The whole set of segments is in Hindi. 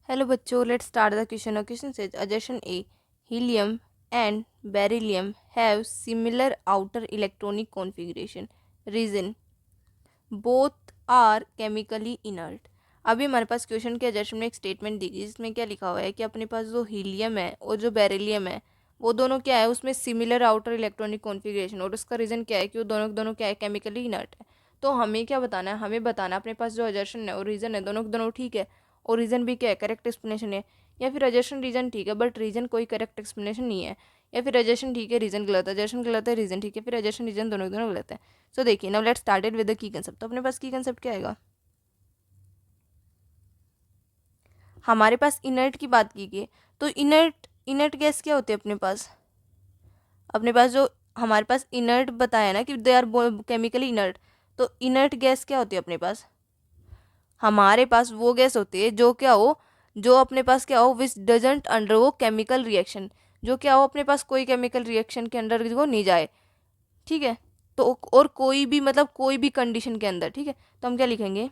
हेलो बच्चों, let's start the question. Question says assertion A, helium and beryllium have similar outer electronic configuration. Reason, both are chemically inert. अभी हमारे पास क्वेश्चन के assertion में एक स्टेटमेंट दी गई जिसमें क्या लिखा हुआ है कि अपने पास जो हीलियम है और जो बेरिलियम है वो दोनों क्या है, उसमें सिमिलर आउटर इलेक्ट्रॉनिक कॉन्फ़िगरेशन, और उसका रीज़न क्या है कि वो दोनों दोनों क्या है, केमिकली इनर्ट है. तो हमें क्या बताना है, हमें बताना अपने पास जो assertion है और रीज़न है दोनों दोनों ठीक है, और रीज़न भी क्या है, करेक्ट एक्सप्लेनेशन है. या फिर assertion रीज़न ठीक है बट रीज़न कोई करेक्ट एक्सप्लेनेशन नहीं है, या फिर assertion ठीक है रीज़न गलत है, assertion गलत है रीज़न ठीक है, फिर assertion रीज़न दोनों दोनों गलत है. सो देखिए, now let's started with the key concept. तो अपने पास की कंसेप्ट क्या आएगा, हमारे पास इनर्ट की बात की गई. तो इनर्ट इनर्ट गैस क्या होती है अपने पास जो हमारे पास इनर्ट बताया ना कि दे आर केमिकली इनर्ट. तो इनर्ट गैस क्या होती है अपने पास, हमारे पास वो गैस होती है जो क्या हो, जो अपने पास क्या हो, विच डजंट अंडर वो केमिकल रिएक्शन, जो क्या हो अपने पास कोई केमिकल रिएक्शन के अंदर वो नहीं जाए. ठीक है, तो और कोई भी मतलब कोई भी कंडीशन के अंदर. ठीक है, तो हम क्या लिखेंगे,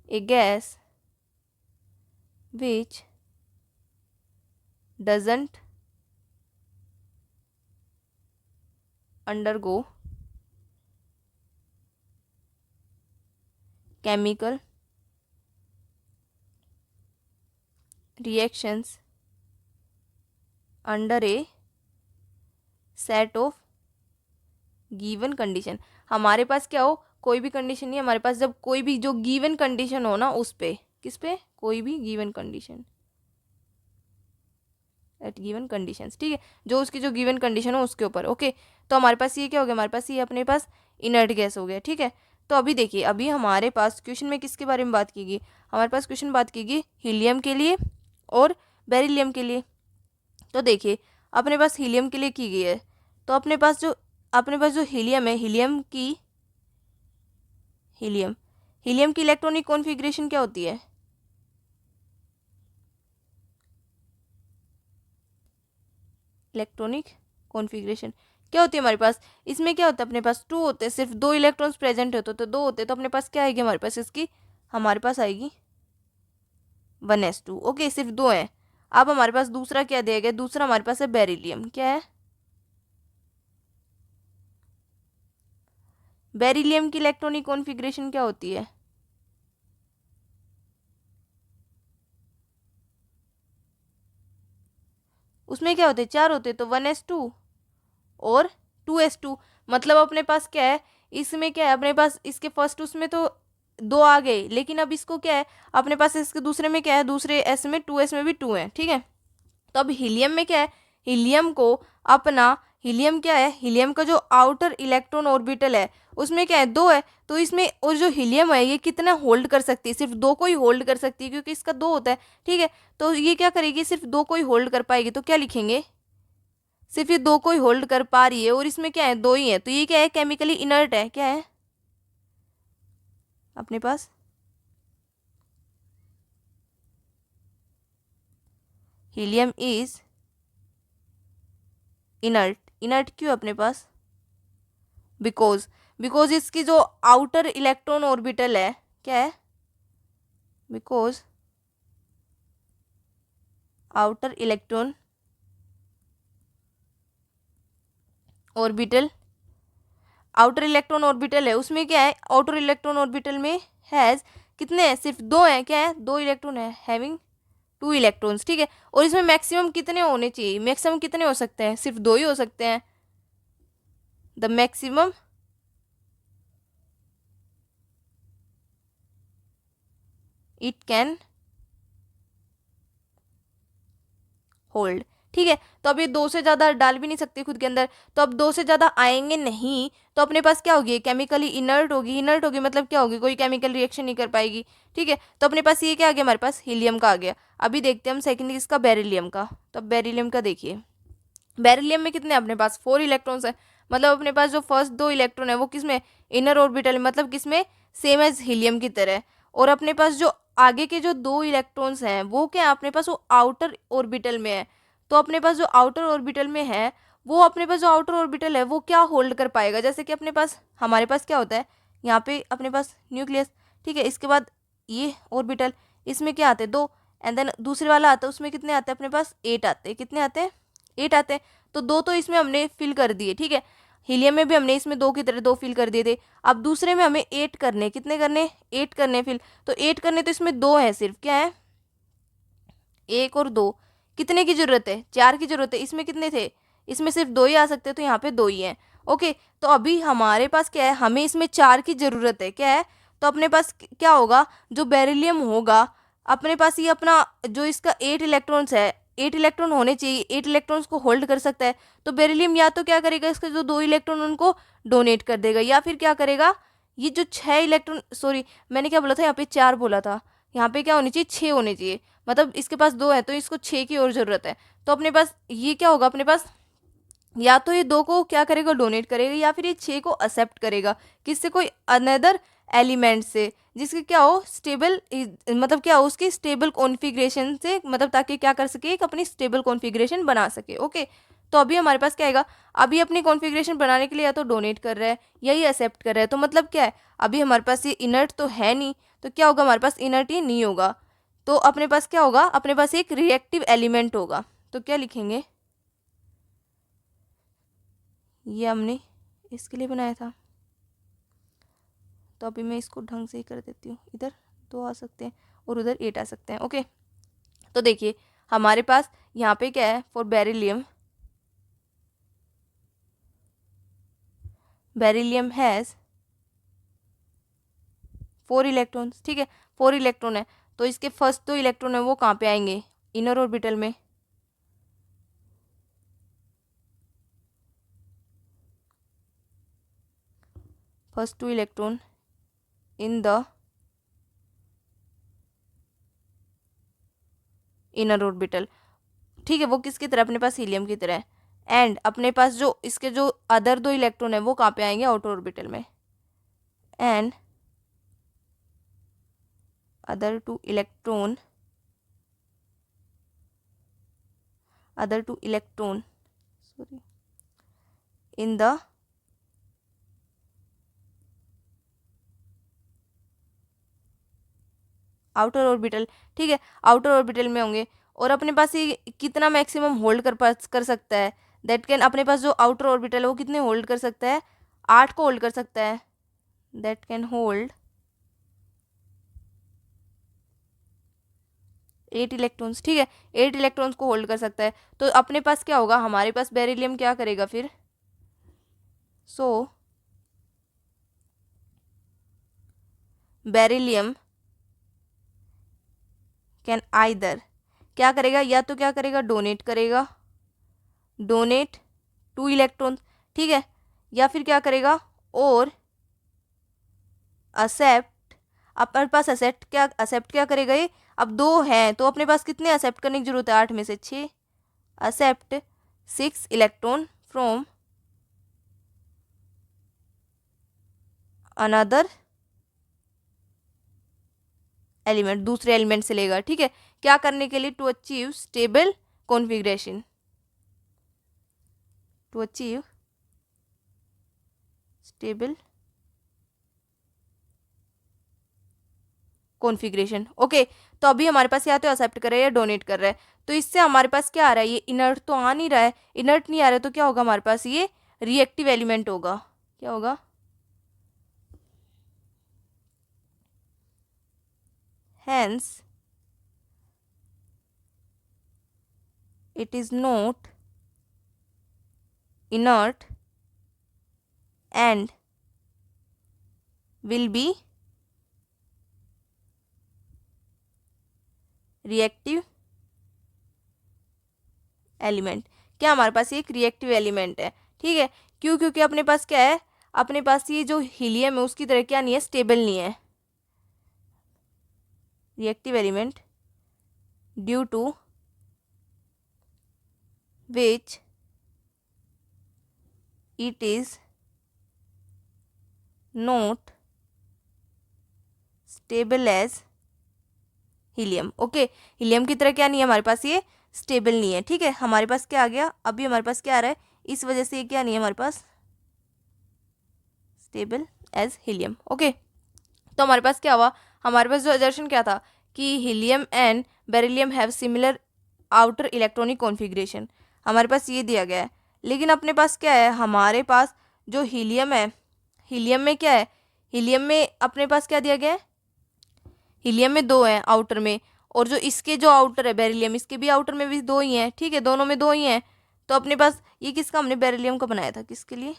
a gas which doesn't undergo chemical reactions under a set of given condition. हमारे पास क्या हो, कोई भी कंडीशन नहीं है हमारे पास, जब कोई भी जो गिवन कंडीशन हो ना उस पे, किस पे, कोई भी given condition at given conditions. ठीक है, जो उसकी जो गिवन कंडीशन हो उसके ऊपर. ओके, तो हमारे पास ये क्या हो गया, हमारे पास ये अपने पास इनर्ट गैस हो गया. ठीक है, तो अभी देखिए, अभी हमारे पास क्वेश्चन में किसके बारे में बात की गई, हमारे पास क्वेश्चन बात की गई हीलियम के लिए और बेरिलियम के लिए. तो देखिए, अपने पास हीलियम के लिए की गई है. तो अपने पास जो हीलियम है, हीलियम की इलेक्ट्रॉनिक कॉन्फ़िगरेशन क्या होती है, इलेक्ट्रॉनिक कॉन्फ़िगरेशन क्या होती है हमारे पास. इसमें क्या होता है, अपने पास 2 होते हैं, सिर्फ 2 इलेक्ट्रॉन्स प्रेजेंट होते तो 2 होते, तो अपने पास क्या आएगी हमारे पास, इसकी हमारे पास आएगी 1s2. ओके, सिर्फ 2 हैं. अब हमारे पास दूसरा क्या दिया गया, दूसरा हमारे पास है बेरिलियम. क्या है, बेरिलियम की इलेक्ट्रॉनिक कॉन्फ़िगरेशन क्या होती है, उसमें क्या होते हैं, 4 होते, तो 1s2 और 2s2. मतलब अपने पास क्या है, इसमें क्या है अपने पास, इसके फर्स्ट उसमें तो 2 आ गए, लेकिन अब इसको क्या है अपने पास, इसके दूसरे में क्या है, दूसरे एस में 2s में भी 2 है. ठीक है, तो अब हीलियम में क्या है, हीलियम को अपना, हीलियम क्या है, हीलियम का जो आउटर इलेक्ट्रॉन ऑर्बिटल है उसमें क्या है, 2 है. तो इसमें और जो हीलियम है ये कितना होल्ड कर सकती है, सिर्फ 2 को ही होल्ड कर सकती है क्योंकि इसका 2 होता है. ठीक है, तो ये क्या करेगी, सिर्फ 2 को ही होल्ड कर पाएगी. तो क्या लिखेंगे, सिर्फ ये 2 को ही होल्ड कर पा रही है और इसमें क्या है, 2 ही है, तो ये क्या है, केमिकली इनर्ट है. क्या है अपने पास, हीलियम इज इनर्ट. इनर्ट क्यों अपने पास, बिकॉज इसकी जो आउटर इलेक्ट्रॉन ऑर्बिटल है, क्या है, because outer electron orbital, outer electron orbital है उसमें क्या है, आउटर इलेक्ट्रॉन ऑर्बिटल में हैज कितने हैं, सिर्फ 2 हैं. क्या है, 2 इलेक्ट्रॉन है, हैविंग 2 इलेक्ट्रॉन्स. ठीक है, और इसमें मैक्सिमम कितने होने चाहिए, मैक्सिमम कितने हो सकते हैं, सिर्फ 2 ही हो सकते हैं. The maximum it can hold. ठीक है, तो अब ये 2 से ज़्यादा डाल भी नहीं सकते खुद के अंदर, तो अब 2 से ज़्यादा आएंगे नहीं, तो अपने पास क्या होगी, केमिकली इनर्ट होगी. इनर्ट होगी मतलब क्या होगी, कोई केमिकल रिएक्शन नहीं कर पाएगी. ठीक है, तो अपने पास ये क्या आ गया, हमारे पास हीलियम का आ गया. अभी देखते हैं हम सेकंड इसका, बेरिलियम का. तो अब बेरिलियम का देखिए, बेरिलियम में कितने अपने पास 4 इलेक्ट्रॉन्स है. मतलब अपने पास जो फर्स्ट 2 इलेक्ट्रॉन है वो किसमें, इनर ऑर्बिटल, मतलब किसमें, सेम एज हीलियम की तरह. और अपने पास जो आगे के जो 2 इलेक्ट्रॉन्स हैं वो क्या है अपने पास, वो आउटर ऑर्बिटल में है. तो अपने पास जो आउटर ऑर्बिटल में है, वो अपने पास जो आउटर ऑर्बिटल है वो क्या होल्ड कर पाएगा, जैसे कि अपने पास, हमारे पास क्या होता है यहाँ पे अपने पास न्यूक्लियस. ठीक है, इसके बाद ये ऑर्बिटल, इसमें क्या आते हैं 2, एंड देन दूसरे वाला आता है उसमें कितने आते हैं अपने पास 8 आते हैं। कितने आते हैं 8 आते हैं। तो 2 तो इसमें हमने फिल कर दिए, ठीक है। हीलियम में भी हमने इसमें 2 की तरह 2 फिल कर दिए थे। अब दूसरे में हमें 8 करने, कितने करने 8 करने फिल। तो 8 करने तो इसमें 2 है सिर्फ, क्या है 1 और 2। कितने की जरूरत है 4 की जरूरत है। इसमें कितने थे, इसमें सिर्फ 2 ही आ सकते हैं, तो यहाँ पे 2 ही हैं। ओके, तो अभी हमारे पास क्या है, हमें इसमें 4 की जरूरत है, क्या है। तो अपने पास क्या होगा, जो बेरिलियम होगा अपने पास ये अपना जो इसका 8 इलेक्ट्रॉन्स है, 8 इलेक्ट्रॉन होने चाहिए, 8 इलेक्ट्रॉन्स को होल्ड कर सकता है। तो बेरिलियम या तो क्या करेगा, इसके जो 2 इलेक्ट्रॉन उनको डोनेट कर देगा, या फिर क्या करेगा, ये जो 6 इलेक्ट्रॉन, सॉरी मैंने क्या बोला था, यहाँ पे 4 बोला था, यहाँ पे क्या होनी चाहिए 6 होने चाहिए। मतलब इसके पास 2 है तो इसको 6 की और ज़रूरत है। तो अपने पास ये क्या होगा, अपने पास या तो ये 2 को क्या करेगा डोनेट करेगा, या फिर ये 6 को एक्सेप्ट करेगा किससे, कोई अनदर एलिमेंट से, जिसके क्या हो स्टेबल, मतलब क्या हो उसकी स्टेबल कॉन्फ़िगरेशन से, मतलब ताकि क्या कर सके एक अपनी स्टेबल कॉन्फ़िगरेशन बना सके। ओके, तो अभी हमारे पास क्या आएगा, अभी अपनी कॉन्फ़िगरेशन बनाने के लिए या तो डोनेट कर रहा है या ये एक्सेप्ट कर रहा है। तो मतलब क्या है, अभी हमारे पास ये इनर्ट तो है नहीं, तो क्या होगा हमारे पास इनर्ट ही नहीं होगा। तो अपने पास क्या होगा, अपने पास एक रिएक्टिव एलिमेंट होगा। तो क्या लिखेंगे, ये हमने इसके लिए बनाया था। तो अभी मैं इसको ढंग से ही कर देती हूँ, इधर 2 आ सकते हैं और उधर 8 आ सकते हैं। ओके, तो देखिए हमारे पास यहाँ पे क्या है, for beryllium, beryllium has 4 electrons, ठीक है 4 इलेक्ट्रॉन है। तो इसके फर्स्ट 2 इलेक्ट्रॉन है वो कहाँ पे आएंगे, इनर ऑर्बिटल में। First 2 electron in the inner orbital, ठीक है, वो किसकी तरह, अपने पास हीलियम की तरह है। एंड अपने पास जो इसके जो अदर 2 इलेक्ट्रॉन है वो कहाँ पे आएंगे, आउटर ऑर्बिटल में। And other two electron sorry in the outer orbital, ठीक है आउटर ऑर्बिटल में होंगे। और अपने पास ये कितना मैक्सिमम होल्ड कर सकता है, दैट कैन, अपने पास जो आउटर ऑर्बिटल है वो कितने होल्ड कर सकता है, 8 को होल्ड कर सकता है। दैट कैन होल्ड 8 इलेक्ट्रॉन्स, ठीक है 8 इलेक्ट्रॉन्स को होल्ड कर सकता है। तो अपने पास क्या होगा, हमारे पास बेरिलियम क्या करेगा फिर, सो बेरिलियम कैन आइदर, क्या करेगा, या तो क्या करेगा डोनेट करेगा, डोनेट 2 इलेक्ट्रॉन, ठीक है, या फिर क्या करेगा और एक्सेप्ट, अपने पास एक्सेप्ट क्या करेगा ये, अब 2 हैं तो अपने पास कितने एक्सेप्ट करने की जरूरत है, 8 में से 6, accept 6 electron from another element, दूसरे एलिमेंट से लेगा, ठीक है क्या करने के लिए, to achieve stable configuration, to achieve stable configuration. Okay, तो अभी हमारे पास या तो एक्सेप्ट कर रहा है या डोनेट कर रहा है। तो इससे हमारे पास क्या आ रहा है, ये इनर्ट तो आ नहीं रहा है, इनर्ट नहीं आ रहा है, तो क्या होगा हमारे पास ये रिएक्टिव एलिमेंट होगा। क्या होगा, hence it is not inert and will be reactive element. क्या हमारे पास एक रिएक्टिव एलिमेंट है, ठीक है क्यों, क्योंकि अपने पास क्या है, अपने पास ये जो हीलियम है उसकी तरह क्या नहीं है, स्टेबल नहीं है। Reactive element due to which it is not stable as helium. Okay, helium की तरह क्या नहीं है हमारे पास, ये स्टेबल नहीं है, ठीक है हमारे पास क्या आ गया, अभी हमारे पास क्या आ रहा है, इस वजह से ये क्या नहीं है हमारे पास स्टेबल एज हीलियम। ओके, तो हमारे पास क्या हुआ, हमारे पास जो असर्शन क्या था कि helium and beryllium have similar outer electronic configuration, हमारे पास ये दिया गया है। लेकिन अपने पास क्या है, हमारे पास जो हीलियम है, हीलियम में क्या है, हीलियम में अपने पास क्या दिया गया है, हीलियम में दो हैं आउटर में, और जो इसके जो आउटर है बेरिलियम, इसके भी आउटर में भी दो ही हैं, ठीक है, दोनों में दो ही हैं। तो अपने पास ये किसका, हमने बेरिलियम का बनाया था, किसके लिए,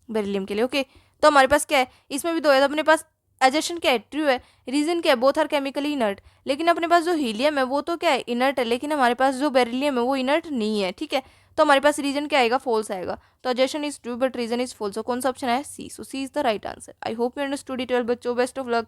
बेरिलियम के लिए। ओके, तो हमारे पास क्या है, इसमें भी दो है, तो अपने पास एजर्शन क्या है, ट्रू है। रीजन क्या है, बोथ आर केमिकली इनर्ट। लेकिन अपने पास जो हीलियम है वो तो क्या है, इनर्ट है, लेकिन हमारे पास जो बेरिलियम है वो इनर्ट नहीं है, ठीक है। तो हमारे पास रीजन क्या आएगा, फॉल्स आएगा। तो assertion is true but reason is false. कौन सा ऑप्शन है, C. So C is the right answer. I hope you understood it well बच्चों, बेस्ट ऑफ लक।